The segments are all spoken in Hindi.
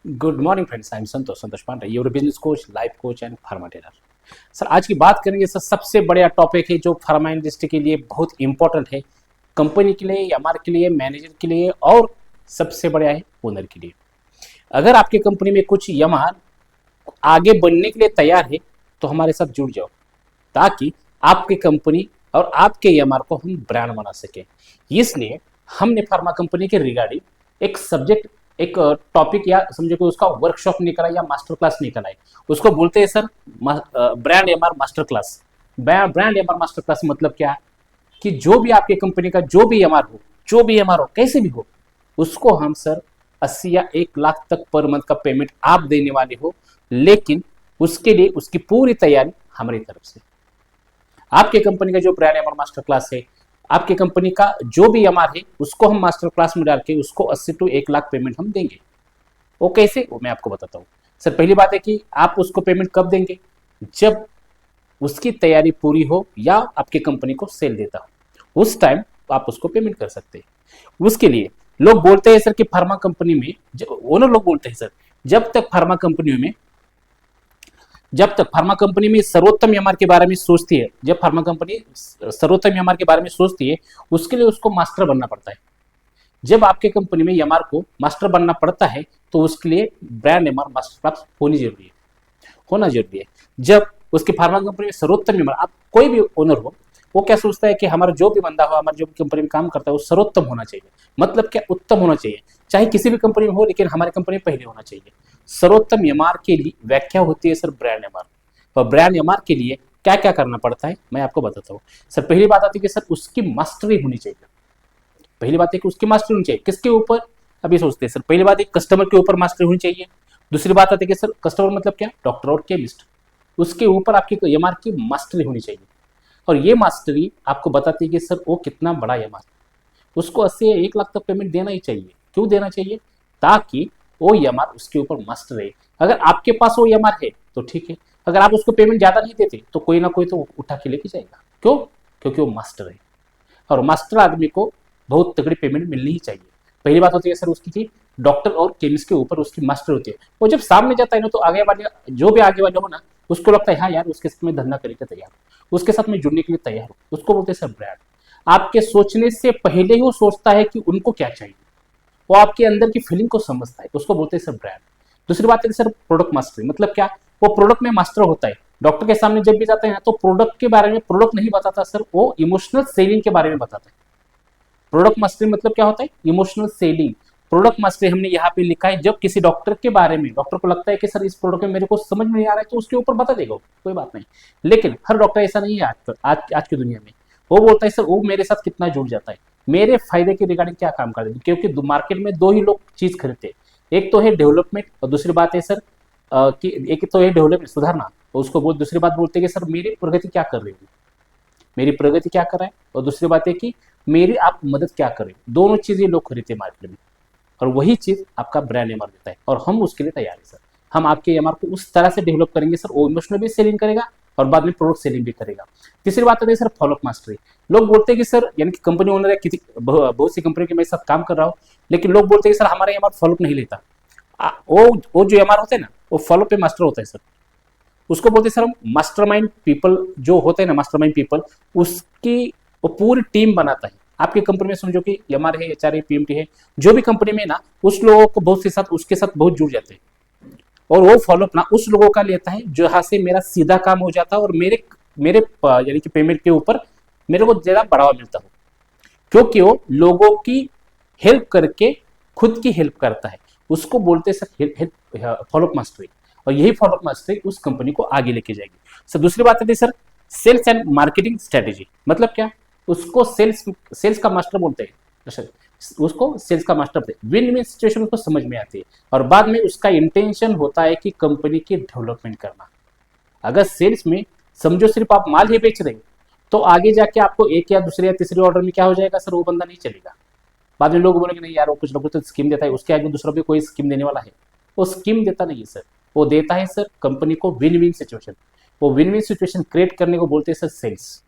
Good morning friends, I am Santosh Pandey, your business coach, life coach and pharma trainer. Sir आज की बात करेंगे सर, सबसे बड़ा टॉपिक है जो फार्मा इंडस्ट्री के लिए बहुत इंपॉर्टेंट है, कंपनी के लिए, एमआर के लिए, मैनेजर के लिए और सबसे बड़ा है ओनर के लिए। अगर आपकी कंपनी में कुछ एमआर आगे बढ़ने के लिए तैयार है तो हमारे साथ जुड़ जाओ, ताकि आपकी कंपनी और आपके एमआर को हम ब्रांड बना सके। इसलिए हमने फार्मा कंपनी के रिगार्डिंग एक सब्जेक्ट, एक टॉपिक या समझो कि उसका वर्कशॉप निकला या मास्टर क्लास निकला है। उसको बोलते हैं sir brand MR master class. Brand MR master class मतलब क्या है कि जो भी आपकी कंपनी का जो भी एमआर हो कैसे भी हो, उसको हम सर 80 या 1 लाख तक पर मंथ का पेमेंट आप देने वाले हो, लेकिन उसके लिए उसकी पूरी तैयारी हमारी तरफ से। आपके कंपनी का जो ब्रांड एमआर मास्टर क्लास है, आपकी कंपनी का जो भी एमआर है, उसको हम मास्टर क्लास में डाल के उसको 80 to 1 लाख पेमेंट हम देंगे। वो कैसे, वो मैं आपको बताता हूँ। सर पहली बात है कि आप उसको पेमेंट कब देंगे, जब उसकी तैयारी पूरी हो या आपकी कंपनी को सेल देता हो, उस टाइम आप उसको पेमेंट कर सकते हैं। उसके लिए लोग बोलते हैं सर कि फार्मा कंपनी में, ओनर लोग बोलते हैं सर, जब तक फार्मा कंपनियों में जब तक फार्मा कंपनी में सर्वोत्तम एमआर के बारे में सोचती है, जब फार्मा कंपनी सर्वोत्तम एमआर के बारे में सोचती है, उसके लिए उसको मास्टर बनना पड़ता है। जब आपके कंपनी में एमआर को मास्टर बनना पड़ता है तो उसके लिए ब्रांड एमआर मास्टर क्लास होना जरूरी है। जब उसकी फार्मा कंपनी में सर्वोत्तम एमआर, आप कोई भी ओनर हो, वो क्या सोचता है कि हमारा जो भी बंदा हो, हमारे जो भी कंपनी में काम करता है, वो सर्वोत्तम होना चाहिए। मतलब क्या, उत्तम होना चाहिए, चाहे किसी भी कंपनी में हो, लेकिन हमारी कंपनी में पहले होना चाहिए। सर्वोत्तम एमआर के लिए व्याख्या होती है सर ब्रांड एमआर। और ब्रांड एमआर के लिए क्या क्या करना पड़ता है मैं आपको बताता हूँ। सर पहली बात आती है कि सर उसकी मास्टरी होनी चाहिए। पहली बात है कि उसकी मास्टरी होनी चाहिए किसके ऊपर, अभी सोचते हैं सर। पहली बात है कस्टमर के ऊपर मास्टरी होनी चाहिए। दूसरी बात आती है कि सर कस्टमर मतलब क्या, डॉक्टर और केमिस्ट, उसके ऊपर आपकी एमआर की मास्टरी होनी चाहिए। और ये मास्टरी आपको बताती है कि सर वो कितना बड़ा एमआर, उसको 80 या 1 लाख तक पेमेंट देना ही चाहिए। क्यों देना चाहिए, ताकि वो एमआर उसके ऊपर मास्टर है। अगर आपके पास वो एमआर है तो ठीक है, अगर आप उसको पेमेंट ज्यादा नहीं देते तो कोई ना कोई तो उठा के लेके जाएगा। क्यों, क्योंकि वो मास्टर है, और मास्टर आदमी को बहुत तगड़ी पेमेंट मिलनी ही चाहिए। पहली बात होती है सर उसकी कि डॉक्टर और केमिस्ट के ऊपर उसकी मास्टर होती है। वो जब सामने जाता है ना, तो आगे वाले, जो भी आगे वाले हो ना, उसको लगता है हाँ यार, उसके साथ में धंधा करने के तैयार हो, उसके साथ में जुड़ने के लिए तैयार हो। उसको बोलते हैं सर ब्रांड। आपके सोचने से पहले ही वो सोचता है कि उनको क्या चाहिए, वो आपके अंदर की फीलिंग को समझता है, उसको बोलते हैं सर ब्रांड। दूसरी बात है सर प्रोडक्ट मास्टरी। मतलब क्या, वो प्रोडक्ट में मास्टर होता है। डॉक्टर के सामने जब भी जाते हैं तो प्रोडक्ट के बारे में प्रोडक्ट नहीं बताता सर, वो इमोशनल सेलिंग के बारे में बताता है। प्रोडक्ट मास्टरी मतलब क्या होता है, इमोशनल सेलिंग। प्रोडक्ट मास्टरी हमने यहाँ पे लिखा है, जब किसी डॉक्टर के बारे में, डॉक्टर को लगता है कि सर इस प्रोडक्ट में मेरे को समझ में नहीं आ रहा है, तो उसके ऊपर बता देगा, कोई बात नहीं। लेकिन हर डॉक्टर ऐसा नहीं है आज की दुनिया में। वो बोलता है सर वो मेरे साथ कितना जुड़ जाता है, मेरे फायदे के रिगार्डिंग क्या काम कर देते, क्योंकि मार्केट में दो ही लोग चीज खरीदते हैं, एक तो है डेवलपमेंट और दूसरी बात है सर कि एक तो है डेवलपमेंट, सुधारना। और उसको बोल, दूसरी बात बोलते हैं कि सर मेरी प्रगति क्या कर रही है, मेरी प्रगति क्या कर रहा है, और दूसरी बात है कि मेरी आप मदद क्या करें। दोनों चीजें लोग खरीदते हैं मार्केट में, और वही चीज आपका ब्रांड एमआर देता है, और हम उसके लिए तैयार है सर। हम आपके एमआर को उस तरह से डेवलप करेंगे सर, वो इमोशनल भी सेलिंग करेगा और बाद में प्रोडक्ट सेलिंग भी करेगा। तीसरी बात है सर फॉलोअप मास्टरी। लोग बोलते हैं कि सर, यानी कि कंपनी ओनर है, किसी बहुत सी कंपनी के मेरे साथ काम कर रहा हूँ, लेकिन लोग बोलते हैं कि सर हमारा एमआर फॉलोअप नहीं लेता। वो जो एमआर होते हैं ना, वो फॉलोअप पे मास्टर होता है सर। उसको बोलते हैं सर हम मास्टरमाइंड पीपल, जो होते हैं ना मास्टरमाइंड पीपल, उसकी वो पूरी टीम बनाता है। आपकी कंपनी में समझो कि एमआर है, एचआर है, पीएमटी है, जो भी कंपनी में ना, उस लोगों को बहुत से साथ, उसके साथ बहुत जुड़ जाते हैं, और वो फॉलोअप ना उस लोगों का लेता है, जहां से मेरा सीधा काम हो जाता है, और मेरे मेरे यानी कि पेमेंट के ऊपर मेरे को ज्यादा बढ़ावा मिलता हो, क्योंकि वो लोगों की हेल्प करके खुद की हेल्प करता है। उसको बोलते हैं सर फॉलोअप मास्टरी, और यही फॉलोअप मास्टरी उस कंपनी को आगे लेके जाएगी। सर दूसरी बात है sir sales and marketing strategy. मतलब क्या, उसको सेल्स का मास्टर बोलते हैं। अच्छा, उसको सेल्स का मास्टर बोलते हैं। विन विन सिचुएशन उसको समझ में आती है, और बाद में उसका इंटेंशन होता है कि कंपनी की डेवलपमेंट करना। अगर सेल्स में समझो सिर्फ आप माल ही बेच रहे हैं, तो आगे जाके आपको एक या दूसरे या तीसरे ऑर्डर में क्या हो जाएगा सर, वो बंदा नहीं चलेगा। बाद में लोग बोलेंगे नहीं यार, वो कुछ ना कुछ तो स्कीम देता है, उसके आगे दूसरा भी कोई स्कीम देने वाला है। वो स्कीम देता नहीं है सर, वो देता है सर कंपनी को विन विन सिचुएशन। वो विन विन सिचुएशन क्रिएट करने को बोलते हैं सर सेल्स,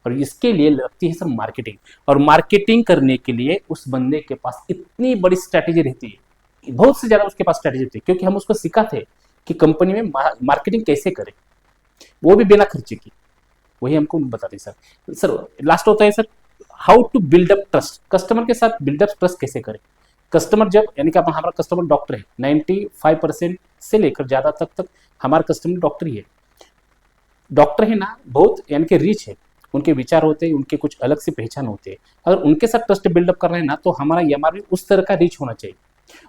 और इसके लिए लगती है सर मार्केटिंग। और मार्केटिंग करने के लिए उस बंदे के पास इतनी बड़ी स्ट्रैटेजी रहती है बहुत से ज़्यादा उसके पास स्ट्रेटेजी थी, क्योंकि हम उसको सिखाते कि कंपनी में मार्केटिंग कैसे करें, वो भी बिना खर्चे की, वही हमको बताते सर। सर लास्ट होता है sir, how to build up trust, customer के साथ बिल्ड अप ट्रस्ट कैसे करें। कस्टमर जब, यानी कि हमारा कस्टमर डॉक्टर है, 95% से लेकर ज़्यादा तक हमारा कस्टमर डॉक्टर ही है। डॉक्टर है ना, बहुत यानी कि रिच है, उनके विचार होते हैं, उनके कुछ अलग से पहचान होते हैं। अगर उनके साथ ट्रस्ट बिल्डअप कर रहे हैं ना, तो हमारा एमआर भी उस तरह का रिच होना चाहिए।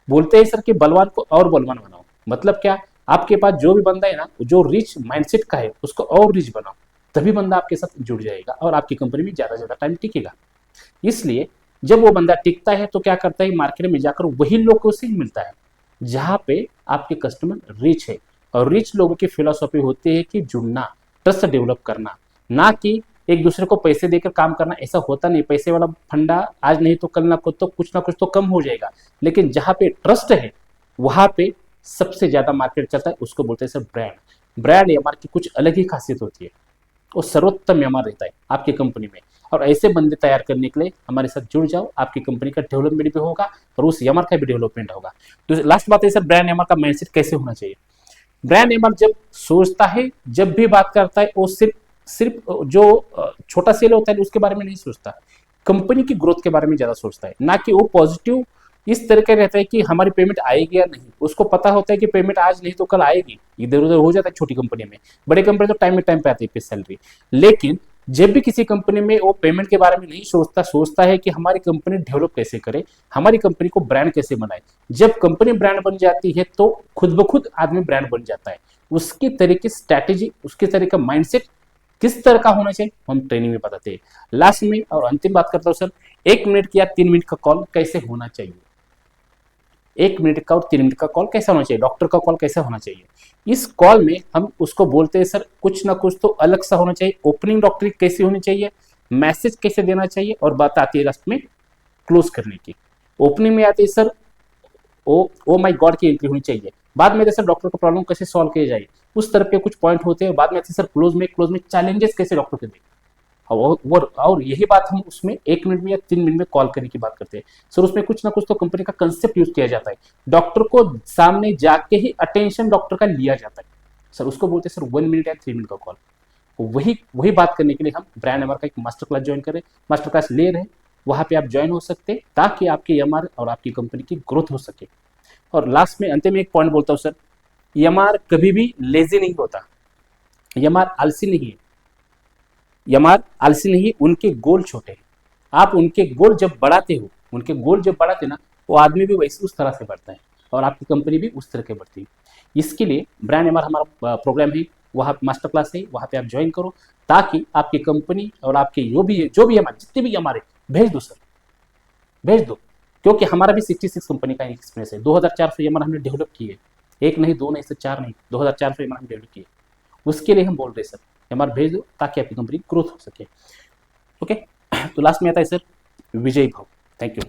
बोलते हैं सर कि बलवान को और बलवान बनाओ, मतलब क्या, आपके पास जो भी बंदा है ना, जो रिच माइंडसेट का है, उसको और रिच बनाओ, तभी बंदा आपके साथ जुड़ जाएगा और आपकी कंपनी में ज्यादा ज्यादा टाइम टिकेगा। इसलिए जब वो बंदा टिकता है तो क्या करता है, मार्केट में जाकर वही लोग को उसे मिलता है जहां पे आपके कस्टमर रिच है। और रिच लोगों की फिलोसॉफी होती है कि जुड़ना, ट्रस्ट डेवलप करना, ना कि एक दूसरे को पैसे देकर काम करना। ऐसा होता नहीं, पैसे वाला फंडा आज नहीं तो कल ना कुछ तो कम हो जाएगा। लेकिन जहां पे ट्रस्ट है वहां पे सबसे ज्यादा मार्केट चलता है, उसको बोलते हैं सर ब्रांड। ब्रांड एमआर की कुछ अलग ही खासियत होती है, वो सर्वोत्तम एमआर रहता है आपकी कंपनी में। और ऐसे बंदे तैयार करने के लिए हमारे साथ जुड़ जाओ, आपकी कंपनी का डेवलपमेंट भी होगा और उस एमआर का भी डेवलपमेंट होगा। तो लास्ट बात है सर, ब्रांड एमआर का माइंडसेट कैसे होना चाहिए। ब्रांड एमआर जब सोचता है, जब भी बात करता है, वो सिर्फ सिर्फ जो छोटा सेल होता है उसके बारे में नहीं सोचता, कंपनी की ग्रोथ के बारे में ज्यादा सोचता है। ना कि वो पॉजिटिव इस तरह का रहता है कि हमारी पेमेंट आएगी या नहीं, उसको पता होता है कि पेमेंट आज नहीं तो कल आएगी, इधर उधर हो जाता है छोटी कंपनी में। बड़े कंपनी तो टाइम पे आती है सैलरी। लेकिन जब भी किसी कंपनी में वो पेमेंट के बारे में नहीं सोचता, सोचता है कि हमारी कंपनी डेवलप कैसे करे, हमारी कंपनी को ब्रांड कैसे बनाए। जब कंपनी ब्रांड बन जाती है तो खुद ब खुद आदमी ब्रांड बन जाता है। उसकी तरह की स्ट्रैटेजी, उसके तरह का माइंडसेट किस तरह का होना चाहिए हम ट्रेनिंग में बताते हैं। लास्ट में और अंतिम बात करता हूं सर, 1 मिनट या 3 मिनट का कॉल कैसे होना चाहिए। 1 मिनट का और 3 मिनट का कॉल कैसा होना चाहिए, डॉक्टर का कॉल कैसा होना चाहिए। इस कॉल में हम उसको बोलते हैं सर, कुछ ना कुछ तो अलग सा होना चाहिए। ओपनिंग डॉक्टरी कैसी होनी चाहिए, मैसेज कैसे देना चाहिए, और बात आती है लास्ट में क्लोज करने की। ओपनिंग में आती है सर ओ माई गॉड की एंट्री होनी चाहिए। बाद में सर डॉक्टर का प्रॉब्लम कैसे सॉल्व किया जाए, उस तरह के कुछ पॉइंट होते हैं। बाद में आते सर क्लोज में चैलेंजेस कैसे डॉक्टर के दें। और यही बात हम उसमें 1 मिनट में या 3 मिनट में कॉल करने की बात करते हैं सर। उसमें कुछ ना कुछ तो कंपनी का कंसेप्ट यूज किया जाता है, डॉक्टर को सामने जाके ही अटेंशन डॉक्टर का लिया जाता है सर। उसको बोलते हैं सर 1 मिनट या 3 मिनट का कॉल। वही वही बात करने के लिए हम ब्रांड एमआर का एक मास्टर क्लास ज्वाइन करें, मास्टर क्लास ले रहे हैं, वहां पे आप ज्वाइन हो सकते हैं ताकि आपकी एमआर और आपकी कंपनी की ग्रोथ हो सके। और लास्ट में अंत में एक पॉइंट बोलता हूँ सर, एमआर कभी भी लेजी नहीं होता, एमआर आलसी नहीं है, एमआर आलसी नहीं है, उनके गोल छोटे हैं। आप उनके गोल जब बढ़ाते हो, उनके गोल जब बढ़ाते ना, वो आदमी भी वैसे उस तरह से बढ़ता है और आपकी कंपनी भी उस तरह के बढ़ती है। इसके लिए ब्रांड एमआर हमारा प्रोग्राम है, वहाँ मास्टर क्लास है, वहाँ पे आप ज्वाइन करो ताकि आपकी कंपनी और आपके जो भी एमआर जितने भी एमआर है भेज दो सर, भेज दो। क्योंकि हमारा भी 66 कंपनी का एक्सपीरियंस है, 2400 एमआर हमने डेवलप किए, एक नहीं दो नहीं से चार नहीं, 2400 एमआर हम डेवलप किए। उसके लिए हम बोल रहे सर एमआर भेज दो ताकि आपकी कंपनी ग्रोथ हो सके। ओके, तो लास्ट में आता है सर विजय भाव। Thank you.